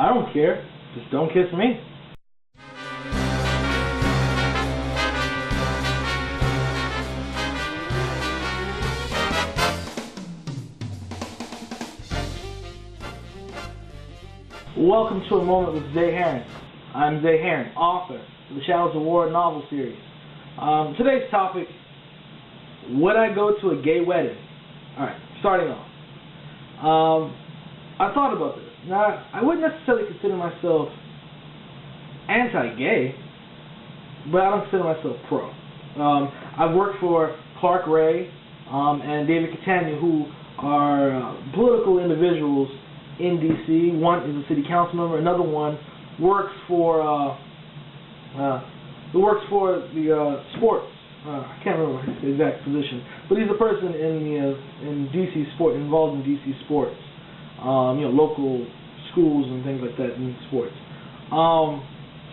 I don't care. Just don't kiss me. Welcome to A Moment with Zay Heron. I'm Zay Heron, author of the Shadows of War novel series. Today's topic, would I go to a gay wedding? Alright, starting off. I thought about this. Now, I wouldn't necessarily consider myself anti-gay, but I don't consider myself pro. I've worked for Clark Ray and David Catania, who are political individuals in D.C. One is a city council member. Another one works for the sports. I can't remember his exact position, but he's a person in D.C. sport, involved in D.C. sports. Local schools and things like that in sports.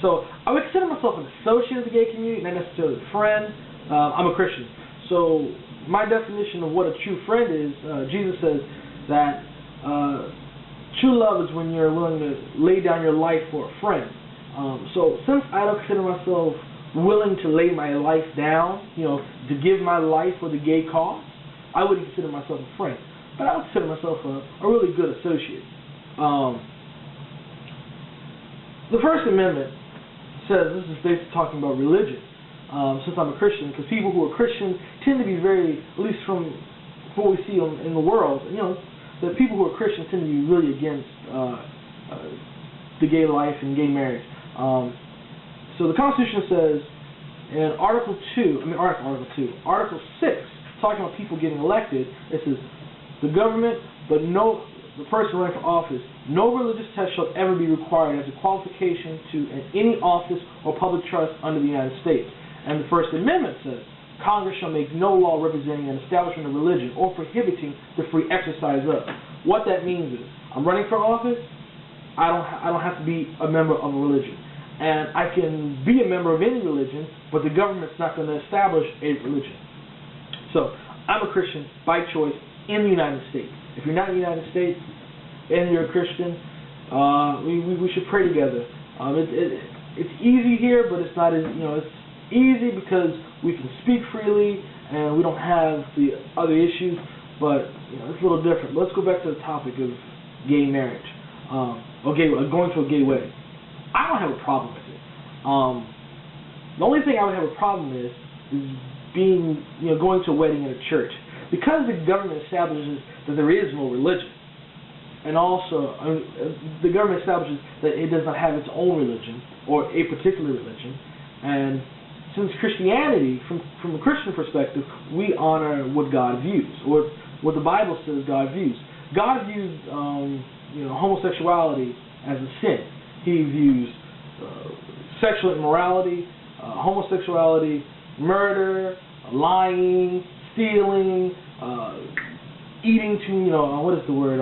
So I would consider myself an associate of the gay community, not necessarily a friend. I'm a Christian, so my definition of what a true friend is, Jesus says that true love is when you're willing to lay down your life for a friend. So since I don't consider myself willing to lay my life down, to give my life for the gay cause, I wouldn't consider myself a friend. But I would consider myself a really good associate. The First Amendment says, this is basically talking about religion, since I'm a Christian, because people who are Christians tend to be very, at least from what we see in the world, that people who are Christians tend to be really against the gay life and gay marriage. So the Constitution says in Article 6, talking about people getting elected, it says, the government, but the person running for office, no religious test shall ever be required as a qualification to any office or public trust under the United States. And the First Amendment says, Congress shall make no law representing an establishment of religion or prohibiting the free exercise of. What that means is, I'm running for office, I don't have to be a member of a religion. And I can be a member of any religion, but the government's not going to establish a religion. So, I'm a Christian by choice in the United States. If you're not in the United States and you're a Christian, we should pray together. It's easy here, but it's not as, it's easy because we can speak freely and we don't have the other issues, but it's a little different. Let's go back to the topic of gay marriage, or going to a gay wedding. I don't have a problem with it. The only thing I would have a problem with is going to a wedding in a church, because the government establishes that there is no religion, and also the government establishes that it does not have its own religion or a particular religion. And since Christianity, from a Christian perspective, we honor what God views, or what the Bible says God views. God views homosexuality as a sin. He views sexual immorality, homosexuality, murder, lying, stealing, eating what is the word? I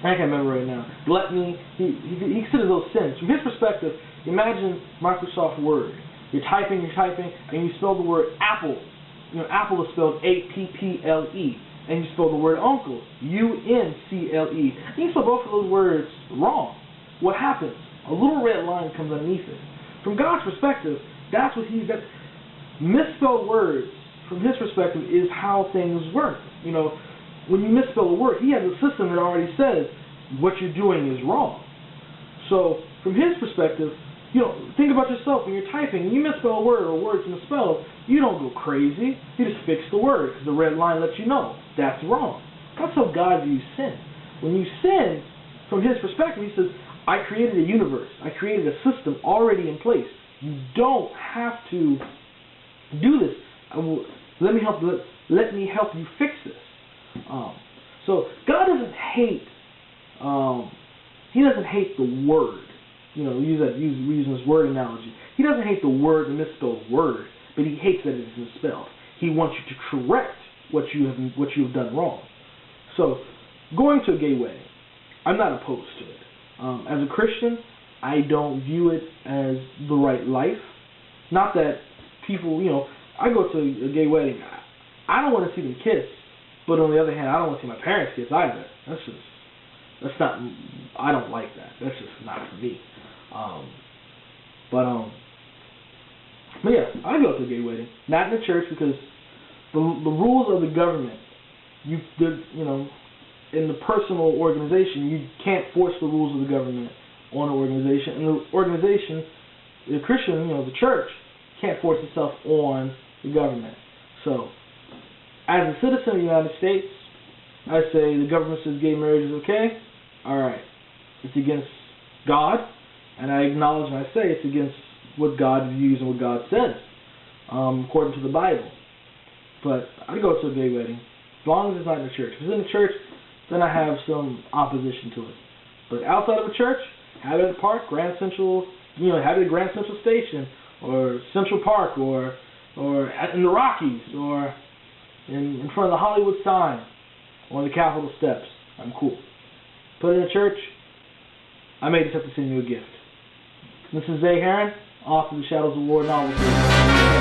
can't remember right now. Gluttony. He considers those sins. From his perspective, imagine Microsoft Word. You're typing, and you spell the word apple. Apple is spelled A-P-P-L-E. And you spell the word uncle, U-N-C-L-E. And you spell both of those words wrong. What happens? A little red line comes underneath it. From God's perspective, that's what that misspelled words, from his perspective, is how things work. When you misspell a word, he has a system that already says what you're doing is wrong. So, from his perspective, think about yourself when you're typing and you misspell a word or words misspelled, you don't go crazy. You just fix the word because the red line lets you know that's wrong. That's how God views sin. When you sin, from his perspective, he says, I created a universe. I created a system already in place. You don't have to do this. Let me help you fix this. So God doesn't hate. He doesn't hate the word. We're using this word analogy. He doesn't hate the word, the misspelled word, but he hates that it's misspelled. He wants you to correct what you have done wrong. So, going to a gay wedding, I'm not opposed to it. As a Christian, I don't view it as the right life. Not that people, I go to a gay wedding, I don't want to see them kiss, but on the other hand, I don't want to see my parents kiss either. That's not. I don't like that. That's just not for me. But yeah, I go to a gay wedding, not in the church, because the rules of the government, you know, in the personal organization, you can't force the rules of the government on an organization, and the organization, the Christian, you know, the church, can't force itself on the government. So, as a citizen of the United States, I say the government says gay marriage is okay. All right, it's against God, and I acknowledge and I say it's against what God views and what God says, according to the Bible. But I go to a gay wedding, as long as it's not in the church. If it's in the church, then I have some opposition to it. But outside of a church, have it at the park, Grand Central, you know, have it at Grand Central Station, or Central Park, or in the Rockies, or in front of the Hollywood sign, or on the Capitol steps. I'm cool. Put it in a church, I may just have to send you a gift. This is Heron, author of the Shadows of War novel.